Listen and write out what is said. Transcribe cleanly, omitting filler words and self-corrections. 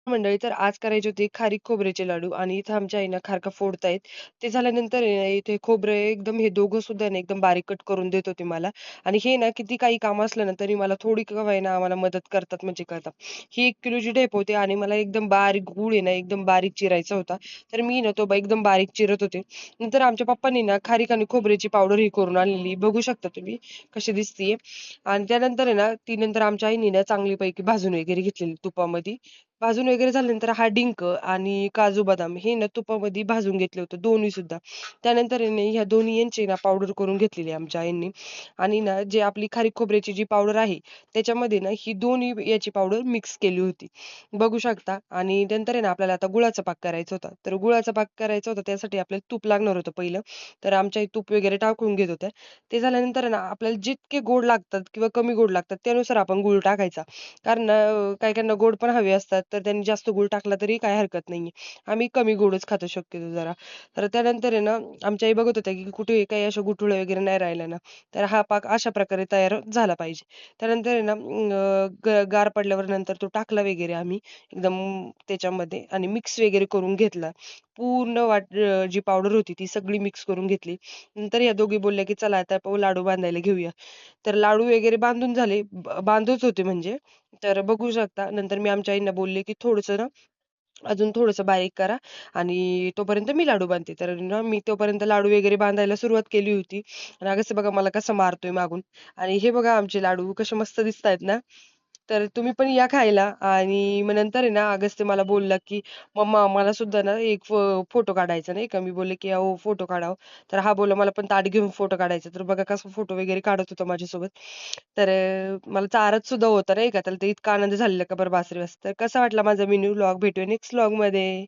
मंडळी तर आज करायचे होते खारीक खोबऱ्याचे लाडू आणि इथं आमच्या आईनं खारका फोडतायत. ते झाल्यानंतर आहे ना, इथे खोबरं एकदम हे दोघं सुद्धा ना एकदम बारीक कट करून देत होते मला आणि हे ना किती काही काम असलं ना, तरी मला थोडी का होईना आम्हाला मदत करतात म्हणजे करतात. ही 1 किलोची ढेप होते आणि मला एकदम बारीक गूळ आहे ना, एकदम बारीक चिरायचा होता. तर मी ना तो एकदम बारीक चिरत होते. नंतर आमच्या पप्पांनी ना खारीक आणि खोबऱ्याची पावडर ही करून आणलेली. बघू शकता तुम्ही कशी दिसतीये. आणि त्यानंतर आहे ना, ती नंतर आमच्या आईनी ना चांगलीपैकी भाजून वगैरे घेतलेली तुपामध्ये. भाजून वगैरे झाल्यानंतर हा डिंक आणि काजू बदाम हे ना तुपामध्ये भाजून घेतले होते दोन्ही सुद्धा. त्यानंतर आहे ना ह्या दोन्ही यांची ना पावडर करून घेतलेली आहे आमच्या आईंनी आणि ना जे आपली खारीक खोबऱ्याची जी पावडर आहे त्याच्यामध्ये ना ही दोन्ही याची पावडर मिक्स केली होती. बघू शकता आणि नंतर आहे ना आपल्याला आता गुळाचा पाक करायचा होता. तर गुळाचा पाक करायचा होता त्यासाठी आपल्याला तूप लागणार होतं पहिलं. तर आमच्या आई तूप वगैरे टाकून घेत होत्या. ते झाल्यानंतर आहे ना आपल्याला जितके गोड लागतात किंवा कमी गोड लागतात त्यानुसार आपण गूळ टाकायचा. कारण काही-काहींना गोड पण हवे असतात, तर त्यांनी जास्त गूळ टाकला तरी काही हरकत नाहीये. आम्ही कमी गोडच खातो शक्यतो जरा. तर त्यानंतर आहे ना, आमच्या आई बघत होत्या, की कुठे काही अशा गुठळ्या वगैरे नाही राहिल्या ना, तर हा पाक अशा प्रकारे तयार झाला पाहिजे. त्यानंतर आहे ना, गार पडल्यावर नंतर तो टाकला वगैरे आम्ही एकदम त्याच्यामध्ये आणि मिक्स वगैरे करून घेतला. पूर्ण जी पावडर होती ती सगळी मिक्स करून घेतली. नंतर या दोघी बोलल्या, की "चला आता लाडू बांधायला घेऊया." तर लाडू वगैरे बांधून झाले. बांधत होते म्हणजे. तर बघू शकता. नंतर मी आमच्या आईंना बोलले, की "थोडंसं ना, अजून थोडंसं बारीक करा आणि तोपर्यंत मी लाडू बांधते." तर ना मी तोपर्यंत लाडू वगैरे बांधायला सुरुवात केली होती. आणि अगं बघा मला कसा मारतोय मागून आणि हे बघा आमचे लाडू कसे मस्त दिसतायत ना. तर तुम्ही पण या खायला आणि मग नंतर आहे ना अगस्त्य मला बोलला, की "मम्मा मला सुद्धा ना एक फोटो काढायचा नाही का." मी बोलले, की "अहो फोटो काढा हो." तर हा बोलला, "मला पण ताट घेऊन फोटो काढायचा." तर बघा कसा फोटो वगैरे काढत होता माझ्यासोबत. तर मला चारत सुद्धा होता नाही का. त्याला तर इतका आनंद झालेला का बरं बास रे बास. तर कसा वाटला माझा मिनी व्लॉग. भेटूया नेक्स्ट व्लॉगमध्ये.